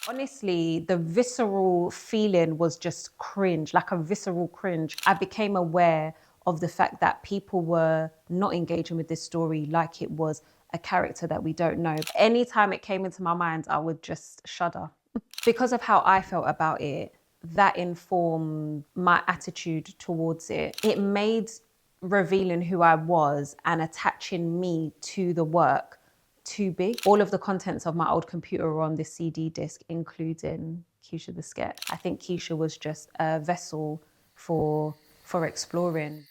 Honestly, the visceral feeling was just cringe, like a visceral cringe. I became aware of the fact that people were not engaging with this story like it was a character that we don't know. Anytime it came into my mind, I would just shudder. Because of how I felt about it, that informed my attitude towards it. It made revealing who I was and attaching me to the work too big. All of the contents of my old computer were on this CD disc, including Keisha the Sket. I think Keisha was just a vessel for exploring.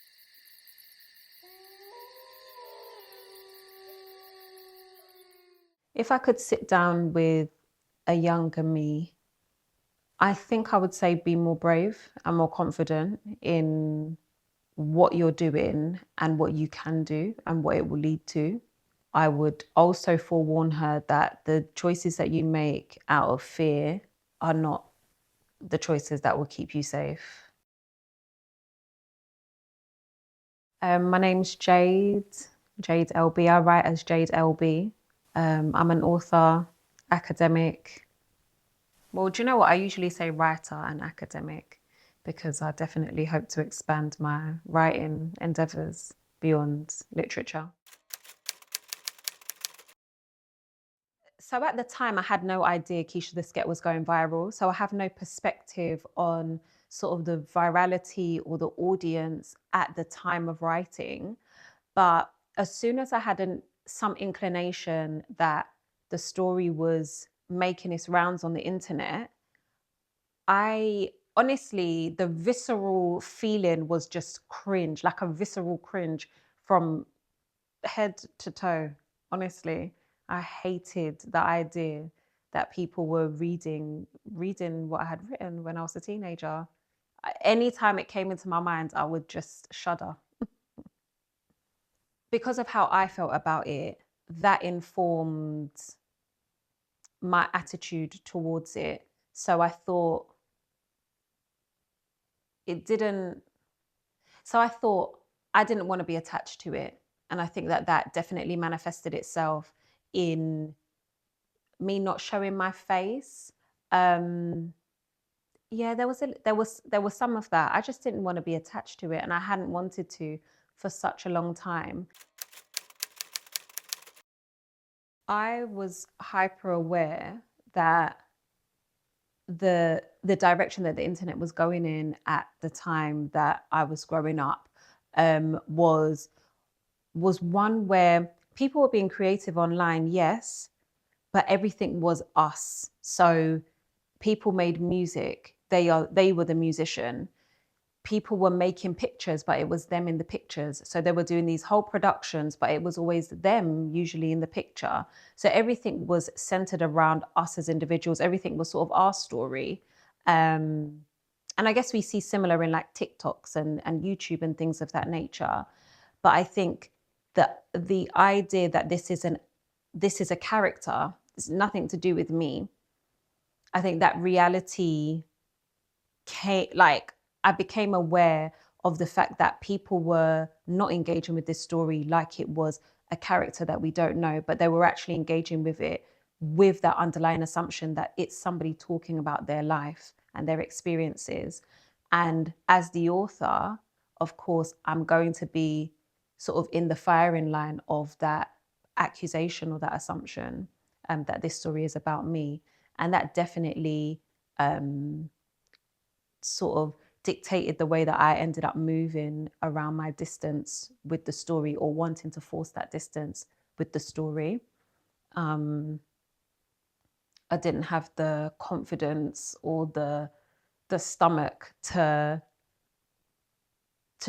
If I could sit down with a younger me, I think I would say be more brave and more confident in what you're doing and what you can do and what it will lead to. I would also forewarn her that the choices that you make out of fear are not the choices that will keep you safe. My name's Jade LB. I write as Jade LB. I'm an author, academic. Well, do you know what? I usually say writer and academic because I definitely hope to expand my writing endeavours beyond literature. So at the time, I had no idea Keisha the Sket was going viral. So I have no perspective on sort of the virality or the audience at the time of writing. But as soon as I had some inclination that the story was making its rounds on the internet, I honestly, the visceral feeling was just cringe, like a visceral cringe from head to toe. Honestly, I hated the idea that people were reading what I had written when I was a teenager. Anytime it came into my mind, I would just shudder. Because of how I felt about it, that informed my attitude towards it. So I thought it didn't, so I thought I didn't want to be attached to it. And I think that that definitely manifested itself in me not showing my face. Um, yeah, there was some of that. I just didn't want to be attached to it, and I hadn't wanted to for such a long time. I was hyper aware that the direction that the internet was going in at the time that I was growing up was one where people were being creative online, yes, but everything was us. So people made music. They were the musician. People were making pictures, but it was them in the pictures. So they were doing these whole productions, but it was always them usually in the picture. So everything was centered around us as individuals. Everything was sort of our story. And I guess we see similar in like TikToks and YouTube and things of that nature. But I think that the idea that this is a character, it's nothing to do with me. I think that reality came, like, I became aware of the fact that people were not engaging with this story like it was a character that we don't know, but they were actually engaging with it with that underlying assumption that it's somebody talking about their life and their experiences. And as the author, of course, I'm going to be sort of in the firing line of that accusation or that assumption that this story is about me. And that definitely sort of dictated the way that I ended up moving around my distance with the story, or wanting to force that distance with the story. I didn't have the confidence or the stomach to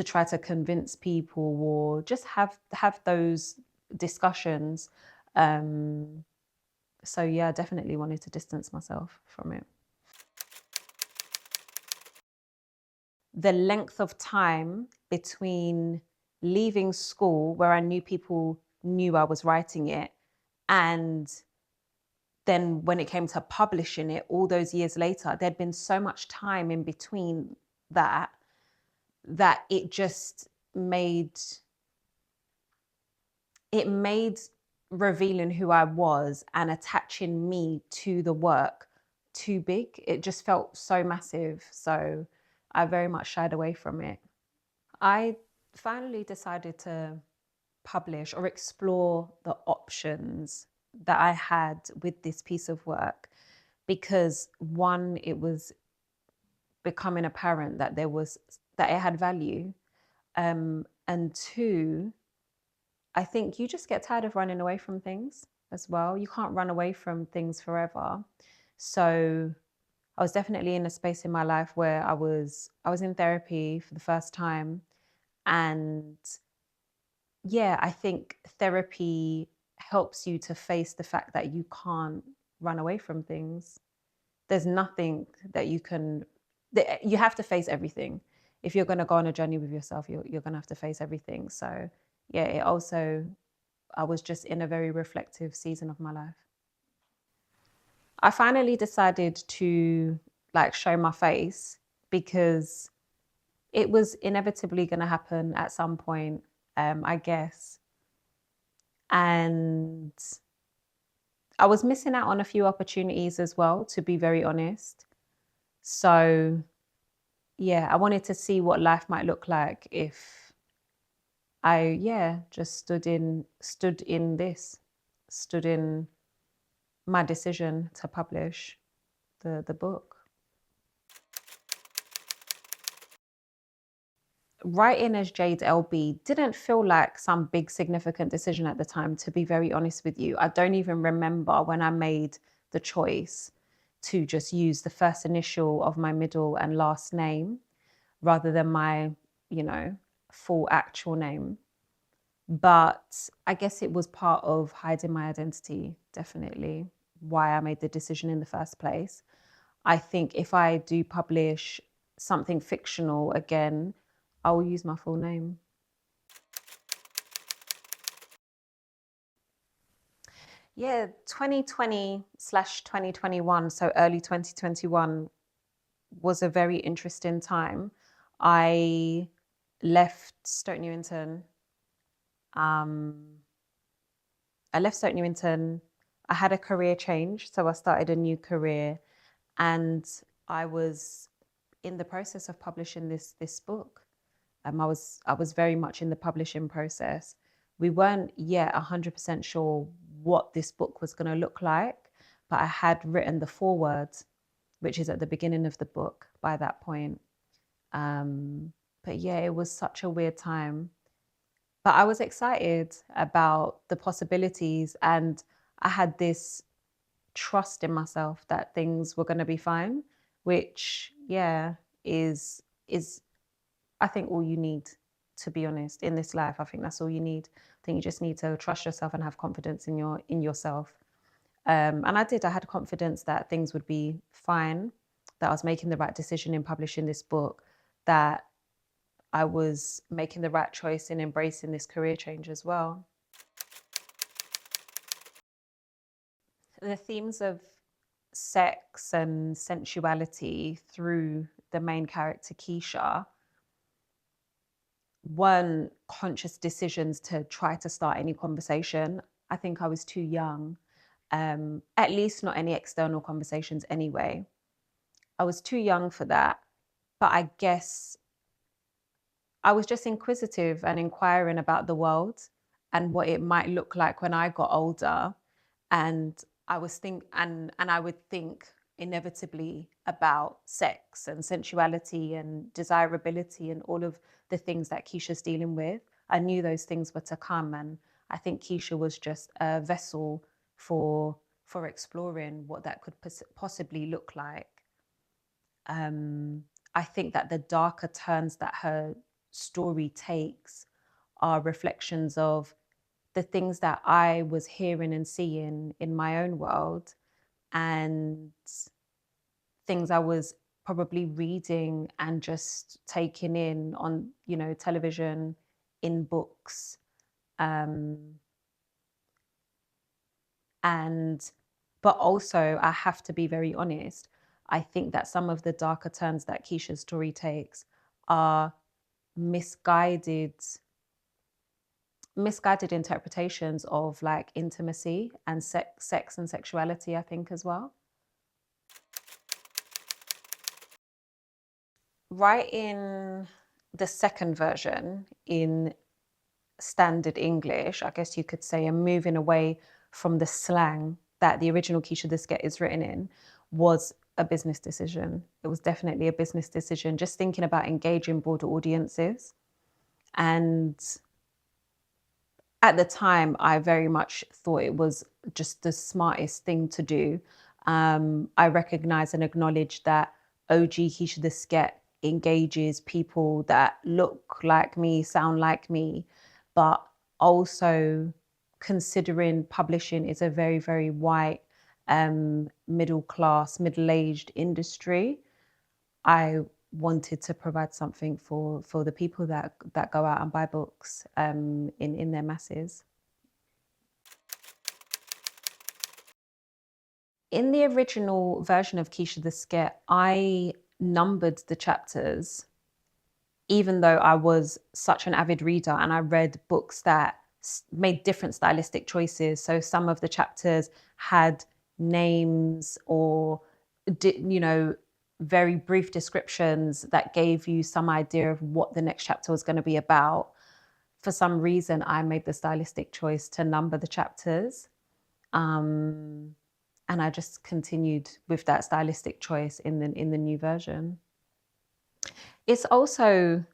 try to convince people or just have those discussions. So yeah, I definitely wanted to distance myself from it. The length of time between leaving school, where I knew people knew I was writing it, and then when it came to publishing it all those years later, there'd been so much time in between that it just made revealing who I was and attaching me to the work too big. It just felt so massive. So I very much shied away from it. I finally decided to publish or explore the options that I had with this piece of work because one, it was becoming apparent that that it had value. And two, I think you just get tired of running away from things as well. You can't run away from things forever. So I was definitely in a space in my life where I was in therapy for the first time. And yeah, I think therapy helps you to face the fact that you can't run away from things. There's nothing that you have to face everything. If you're going to go on a journey with yourself, you're going to have to face everything. So yeah, I was just in a very reflective season of my life. I finally decided to like show my face because it was inevitably going to happen at some point, I guess. And I was missing out on a few opportunities as well, to be very honest. So, yeah, I wanted to see what life might look like if I just stood in my decision to publish the book. Writing as Jade LB didn't feel like some big significant decision at the time, to be very honest with you. I don't even remember when I made the choice to just use the first initial of my middle and last name rather than my, you know, full actual name. But I guess it was part of hiding my identity, definitely, why I made the decision in the first place. I think if I do publish something fictional again, I will use my full name. Yeah, 2020/2021, so early 2021 was a very interesting time. I left Stoke Newington. Um, I left Stoke Newington. I had a career change, so I started a new career, and I was in the process of publishing this book. I was very much in the publishing process. We weren't yet 100% sure what this book was going to look like, but I had written the foreword, which is at the beginning of the book by that point. Um, but yeah, it was such a weird time. But I was excited about the possibilities, and I had this trust in myself that things were going to be fine, which yeah is I think all you need, to be honest, in this life. I think that's all you need. I think you just need to trust yourself and have confidence in yourself. And I did. I had confidence that things would be fine, that I was making the right decision in publishing this book, that I was making the right choice in embracing this career change as well. The themes of sex and sensuality through the main character, Keisha, weren't conscious decisions to try to start any conversation. I think I was too young, at least not any external conversations anyway. I was too young for that. But I guess I was just inquisitive and inquiring about the world and what it might look like when I got older. And I would think inevitably about sex and sensuality and desirability and all of the things that Keisha's dealing with. I knew those things were to come, and I think Keisha was just a vessel for exploring what that could possibly look like. I think that the darker turns that her story takes are reflections of the things that I was hearing and seeing in my own world, and things I was probably reading and just taking in on, television, in books. Um, and, but also, I have to be very honest, I think that some of the darker turns that Keisha's story takes are misguided interpretations of like intimacy and sex and sexuality, I think, as well. Writing the second version in standard English, I guess you could say, and moving away from the slang that the original Keisha the Sket is written in was a business decision. It was definitely a business decision, just thinking about engaging broader audiences. And at the time, I very much thought it was just the smartest thing to do. I recognize and acknowledge that OG Keisha the Sket engages people that look like me, sound like me, but also considering publishing is a very, very white, middle class, middle aged industry. I wanted to provide something for the people that go out and buy books in their masses. In the original version of Keisha the Sket, I numbered the chapters, even though I was such an avid reader and I read books that made different stylistic choices. So some of the chapters had names or, very brief descriptions that gave you some idea of what the next chapter was going to be about. For some reason, I made the stylistic choice to number the chapters. And I just continued with that stylistic choice in the new version. It's also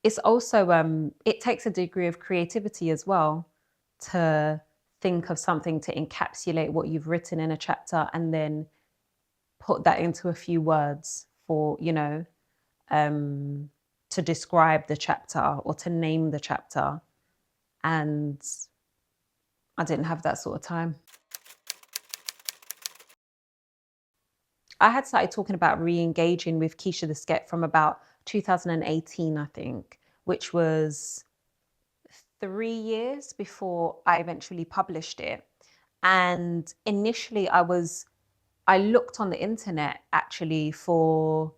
it takes a degree of creativity as well to think of something to encapsulate what you've written in a chapter and then put that into a few words for, to describe the chapter or to name the chapter. And I didn't have that sort of time. I had started talking about re-engaging with Keisha the Sket from about 2018, I think, which was 3 years before I eventually published it. And initially I looked on the internet actually for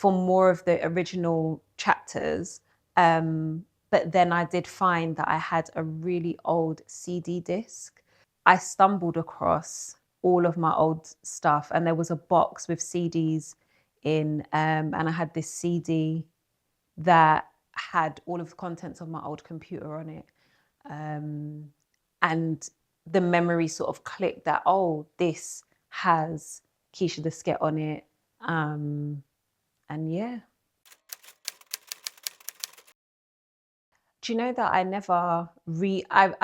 more of the original chapters. But then I did find that I had a really old CD disc. I stumbled across all of my old stuff, and there was a box with CDs in, and I had this CD that had all of the contents of my old computer on it. And the memory sort of clicked that, oh, this has Keisha the Sket on it. And yeah. Do you know that I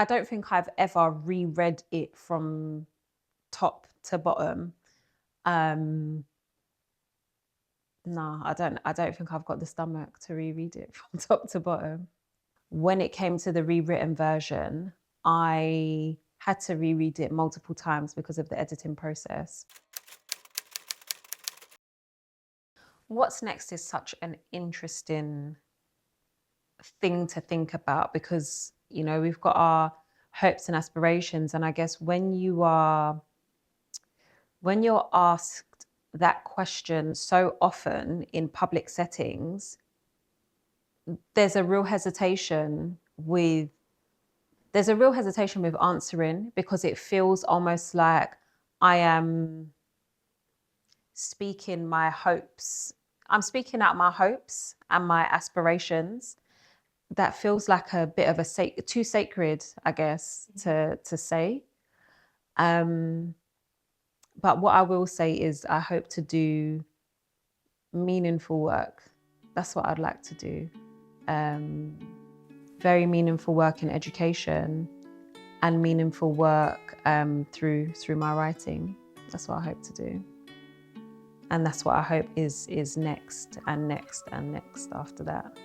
don't think I've ever reread it from top to bottom. Um, no, I don't think I've got the stomach to reread it from top to bottom. When it came to the rewritten version, I had to reread it multiple times because of the editing process. What's next is such an interesting thing to think about because, we've got our hopes and aspirations. And I guess when you're asked that question so often in public settings, there's a real hesitation with answering because it feels almost like I am speaking my hopes. I'm speaking out my hopes and my aspirations. That feels like a bit of too sacred, I guess, to say. But what I will say is I hope to do meaningful work. That's what I'd like to do. Very meaningful work in education and meaningful work through my writing. That's what I hope to do. And that's what I hope is next and next and next after that.